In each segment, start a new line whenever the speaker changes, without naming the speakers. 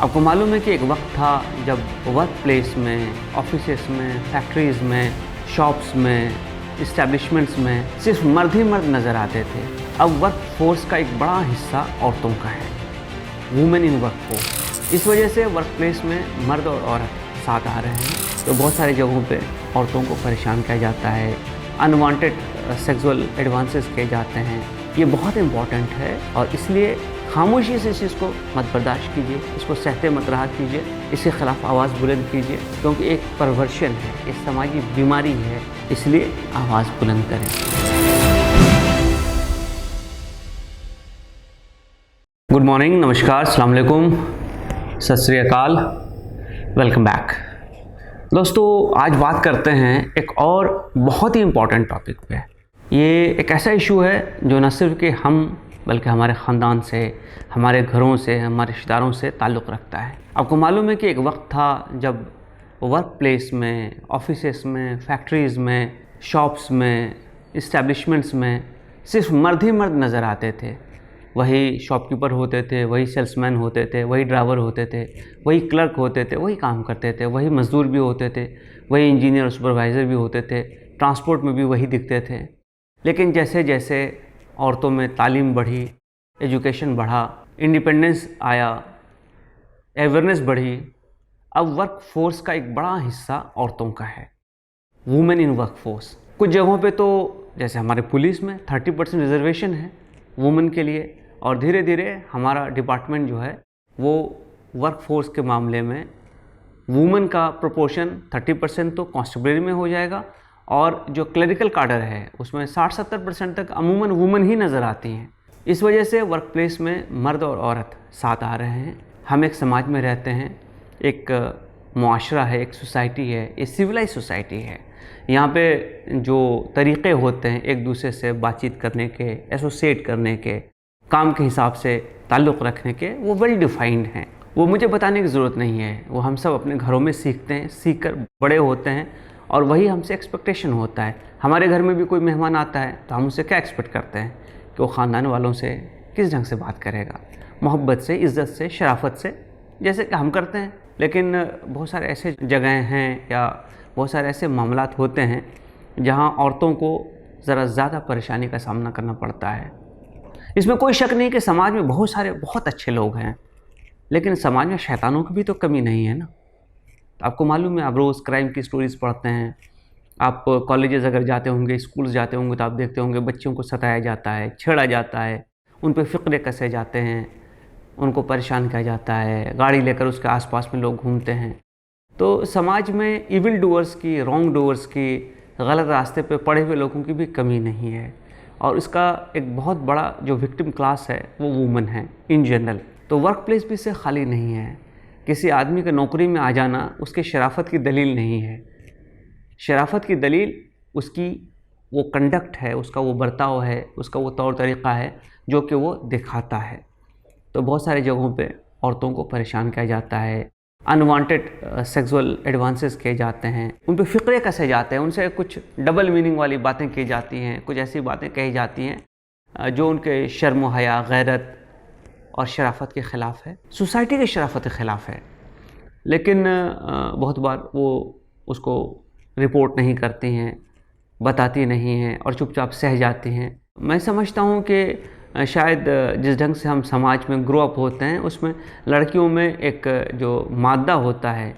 आपको मालूम है कि एक वक्त था जब वर्क प्लेस में, ऑफिसेस में, फैक्ट्रीज़ में, शॉप्स में, इस्टेब्लिशमेंट्स में सिर्फ मर्द ही मर्द नज़र आते थे। अब वर्क फोर्स का एक बड़ा हिस्सा औरतों का है, वुमेन इन वर्क फोर्स। इस वजह से वर्क प्लेस में मर्द और औरत साथ आ रहे हैं। तो बहुत सारी जगहों पे औरतों को परेशान किया जाता है, अनवांटेड सेक्सुअल एडवांसेस किए जाते हैं। ये बहुत इम्पॉर्टेंट है और इसलिए खामोशी से इस चीज़ को मत बर्दाश्त कीजिए, इसको सहते मत रहा कीजिए, इसके ख़िलाफ़ आवाज़ बुलंद कीजिए, क्योंकि एक परवर्शन है, एक समाजी बीमारी है, इसलिए आवाज़ बुलंद करें। गुड मॉर्निंग, नमस्कार, अस्सलाम वालेकुम, सत श्री अकाल, वेलकम बैक। दोस्तों, आज बात करते हैं एक और बहुत ही इम्पॉर्टेंट टॉपिक पे। ये एक ऐसा इशू है जो न सिर्फ कि हम बल्कि हमारे ख़ानदान से, हमारे घरों से, हमारे रिश्तेदारों से ताल्लुक़ रखता है। आपको मालूम है कि एक वक्त था जब वर्क प्लेस में, ऑफिसेस में, फैक्ट्रीज़ में, शॉप्स में, इस्टेब्लिशमेंट्स में सिर्फ मर्द ही मर्द नज़र आते थे। वही शॉपकीपर होते थे, वही सेल्समैन होते थे, वही ड्राइवर होते थे, वही क्लर्क होते थे, वही काम करते थे, वही मज़दूर भी होते थे, वही इंजीनियर और सुपरवाइज़र भी होते थे, ट्रांसपोर्ट में भी वही दिखते थे। लेकिन जैसे जैसे औरतों में तालीम बढ़ी, एजुकेशन बढ़ा, इंडिपेंडेंस आया, अवेयरनेस बढ़ी, अब वर्क फोर्स का एक बड़ा हिस्सा औरतों का है, वुमेन इन वर्क फोर्स। कुछ जगहों पे तो जैसे हमारे पुलिस में 30% रिजर्वेशन है वुमेन के लिए, और धीरे धीरे हमारा डिपार्टमेंट जो है वो वर्क फोर्स के मामले में वुमेन का प्रोपोर्शन 30% तो कांस्टेबलरी में हो जाएगा, और जो क्लरिकल काडर है उसमें 60-70% तक अमूमन वुमेन ही नज़र आती हैं। इस वजह से वर्क प्लेस में मर्द और औरत साथ आ रहे हैं। हम एक समाज में रहते हैं, एक मुआशरा है, एक सोसाइटी है, एक सिविलाइज सोसाइटी है। यहाँ पे जो तरीक़े होते हैं एक दूसरे से बातचीत करने के, एसोसिएट करने के, काम के हिसाब से ताल्लुक़ रखने के, वो वेल डिफाइंड हैं। वो मुझे बताने की ज़रूरत नहीं है, वो हम सब अपने घरों में सीखते हैं, सीख कर बड़े होते हैं, और वही हमसे एक्सपेक्टेशन होता है। हमारे घर में भी कोई मेहमान आता है तो हम उससे क्या एक्सपेक्ट करते हैं कि वो ख़ानदान वालों से किस ढंग से बात करेगा, मोहब्बत से, इज़्ज़त से, शराफत से, जैसे कि हम करते हैं। लेकिन बहुत सारे ऐसे जगहें हैं या बहुत सारे ऐसे मामलात होते हैं जहाँ औरतों को ज़रा ज़्यादा परेशानी का सामना करना पड़ता है। इसमें कोई शक नहीं कि समाज में बहुत सारे बहुत अच्छे लोग हैं, लेकिन समाज में शैतानों की भी तो कमी नहीं है ना। आपको मालूम है, आप रोज़ क्राइम की स्टोरीज़ पढ़ते हैं, आप कॉलेजेस अगर जाते होंगे, स्कूल्स जाते होंगे तो आप देखते होंगे बच्चों को सताया जाता है, छेड़ा जाता है, उन पे फ़िक्रे कसे जाते हैं, उनको परेशान किया जाता है, गाड़ी लेकर उसके आसपास में लोग घूमते हैं। तो समाज में इविल डूअर्स की, रॉन्ग डूअर्स की, गलत रास्ते पे पड़े हुए लोगों की भी कमी नहीं है, और इसका एक बहुत बड़ा जो विक्टिम क्लास है वो वुमेन है इन जनरल। तो वर्क प्लेस भी इससे खाली नहीं है। किसी आदमी के नौकरी में आ जाना उसके शराफत की दलील नहीं है। शराफत की दलील उसकी वो कंडक्ट है, उसका वो बर्ताव है, उसका वो तौर तरीक़ा है जो कि वो दिखाता है। तो बहुत सारी जगहों पे औरतों को परेशान किया जाता है, अनवांटेड सेक्सुअल एडवांसेस किए जाते हैं, उन पे फ़िक्रे कसे जाते हैं, उनसे कुछ डबल मीनिंग वाली बातें की जाती हैं, कुछ ऐसी बातें कही जाती हैं जो उनके शर्म व हया, गैरत और शराफत के ख़िलाफ़ है, सोसाइटी के शराफत के ख़िलाफ़ है। लेकिन बहुत बार वो उसको रिपोर्ट नहीं करती हैं, बताती नहीं हैं और चुपचाप सह जाती हैं। मैं समझता हूँ कि शायद जिस ढंग से हम समाज में ग्रो अप होते हैं उसमें लड़कियों में एक जो मादा होता है,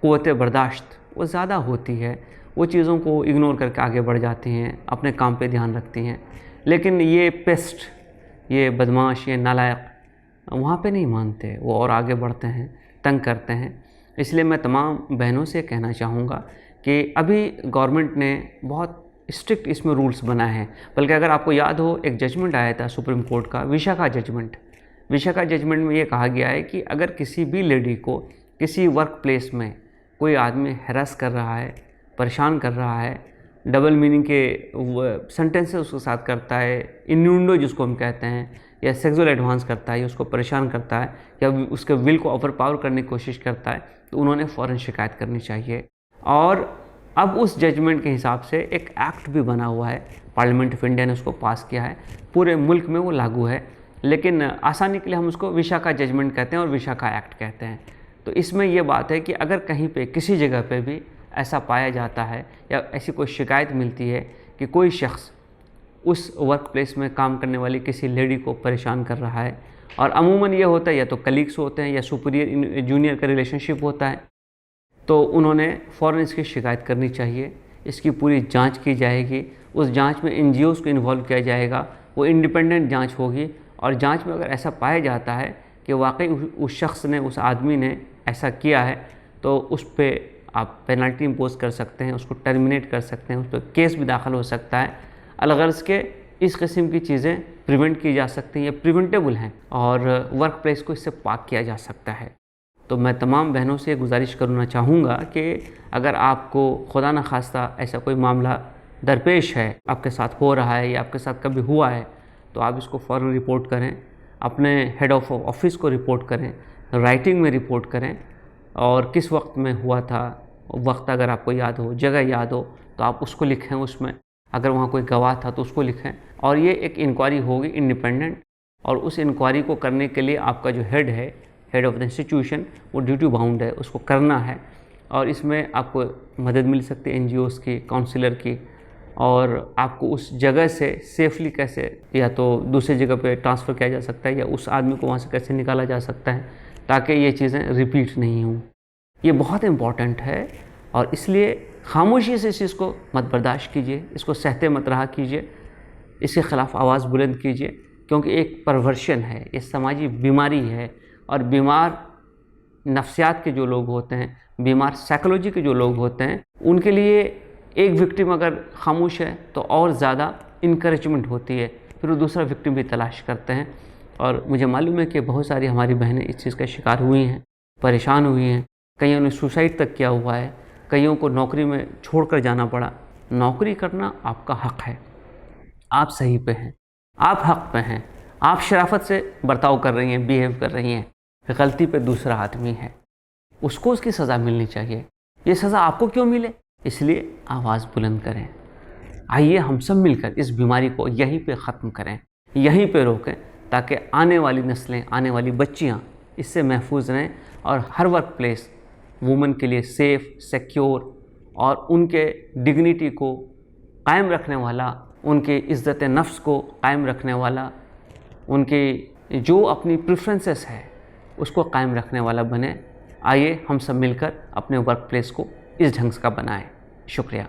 क़ुव्वत बर्दाश्त, वो ज़्यादा होती है। वो चीज़ों को इग्नोर करके आगे बढ़ जाती हैं, अपने काम पे ध्यान रखती हैं। लेकिन ये पेस्ट, ये बदमाश, ये नालायक वहाँ पे नहीं मानते, वो और आगे बढ़ते हैं, तंग करते हैं। इसलिए मैं तमाम बहनों से कहना चाहूँगा कि अभी गवर्नमेंट ने बहुत स्ट्रिक्ट इसमें रूल्स बनाए हैं। बल्कि अगर आपको याद हो, एक जजमेंट आया था सुप्रीम कोर्ट का, विशाखा जजमेंट में ये कहा गया है कि अगर किसी भी लेडी को किसी वर्क प्लेस में कोई आदमी हैरेस कर रहा है, परेशान कर रहा है, डबल मीनिंग के सेंटेंसेस उसके साथ करता है, इन्यूंडो जिसको हम कहते हैं, या सेक्सुअल एडवांस करता है, या उसको परेशान करता है, या उसके विल को ओवर पावर करने की कोशिश करता है, तो उन्होंने फ़ौरन शिकायत करनी चाहिए। और अब उस जजमेंट के हिसाब से एक एक्ट भी बना हुआ है, पार्लियामेंट ऑफ इंडिया ने उसको पास किया है, पूरे मुल्क में वो लागू है लेकिन आसानी के लिए हम उसको विशाखा जजमेंट कहते हैं और विशाखा एक्ट कहते हैं। तो इसमें ये बात है कि अगर कहीं पे किसी जगह पे भी ऐसा पाया जाता है या ऐसी कोई शिकायत मिलती है कि कोई शख्स उस वर्क प्लेस में काम करने वाली किसी लेडी को परेशान कर रहा है, और अमूमन ये होता है या तो कलीग्स होते हैं या सुपीरियर जूनियर का रिलेशनशिप होता है, तो उन्होंने फ़ौरन इसकी शिकायत करनी चाहिए। इसकी पूरी जांच की जाएगी, उस जांच में NGOs को इन्वॉल्व किया जाएगा, वो इंडिपेंडेंट जांच होगी, और जांच में अगर ऐसा पाया जाता है कि वाकई उस शख्स ने, उस आदमी ने ऐसा किया है, तो उस पर आप पेनल्टी इम्पोज कर सकते हैं, उसको टर्मिनेट कर सकते हैं, उस पर केस भी दाखिल हो सकता है। अलगर्ज़ के इस किस्म की चीज़ें प्रिवेंट की जा सकती हैं, ये प्रिवेंटेबल हैं और वर्क प्लेस को इससे पाक किया जा सकता है। तो मैं तमाम बहनों से गुजारिश करना चाहूँगा कि अगर आपको खुदा न खास्ता ऐसा कोई मामला दरपेश है, आपके साथ हो रहा है या आपके साथ कभी हुआ है, तो आप इसको फ़ौरन रिपोर्ट करें, अपने हेड ऑफ ऑफिस को रिपोर्ट करें, राइटिंग में रिपोर्ट करें, और किस वक्त में हुआ था, वक्त अगर आपको याद हो, जगह याद हो तो आप उसको लिखें उसमें, अगर वहाँ कोई गवाह था तो उसको लिखें। और ये एक इंक्वायरी होगी इंडिपेंडेंट, और उस इंक्वायरी को करने के लिए आपका जो हेड है, हेड ऑफ द इंस्टीट्यूशन, वो ड्यूटी बाउंड है, उसको करना है। और इसमें आपको मदद मिल सकती है NGOs की, काउंसलर की, और आपको उस जगह से सेफली कैसे या तो दूसरी जगह पे ट्रांसफ़र किया जा सकता है या उस आदमी को वहाँ से कैसे निकाला जा सकता है ताकि ये चीज़ें रिपीट नहीं हों। ये बहुत इम्पॉर्टेंट है, और इसलिए खामोशी से इस चीज़ को मत बर्दाश्त कीजिए, इसको सहते मत रहा कीजिए, इसके ख़िलाफ़ आवाज़ बुलंद कीजिए, क्योंकि एक परवर्शन है, ये समाजी बीमारी है। और बीमार नफ्सियात के जो लोग होते हैं, बीमार साइकोलॉजी के जो लोग होते हैं, उनके लिए एक विक्टिम अगर खामोश है तो और ज़्यादा इनकरेजमेंट होती है, फिर वो दूसरा विक्टिम भी तलाश करते हैं। और मुझे मालूम है कि बहुत सारी हमारी बहनें इस चीज़ का शिकार हुई हैं, परेशान हुई हैं, कईयों ने सुसाइड तक किया हुआ है, कईयों को नौकरी में छोड़कर जाना पड़ा। नौकरी करना आपका हक़ है, आप सही पे हैं, आप हक़ पे हैं, आप शराफत से बर्ताव कर रही हैं, बिहेव कर रही हैं, गलती पे दूसरा आदमी है, उसको उसकी सज़ा मिलनी चाहिए। ये सज़ा आपको क्यों मिले, इसलिए आवाज़ बुलंद करें। आइए हम सब मिलकर इस बीमारी को यहीं पे ख़त्म करें, यहीं पे रोकें, ताकि आने वाली नस्लें, आने वाली बच्चियाँ इससे महफूज रहें, और हर वर्क प्लेस वुमेन के लिए सेफ़, सिक्योर और उनके डिग्निटी को कायम रखने वाला, उनके इज़्ज़त नफ्स को कायम रखने वाला, उनके जो अपनी प्रेफरेंसेस है उसको कायम रखने वाला बने। आइए हम सब मिलकर अपने वर्क प्लेस को इस ढंग का बनाएं। शुक्रिया।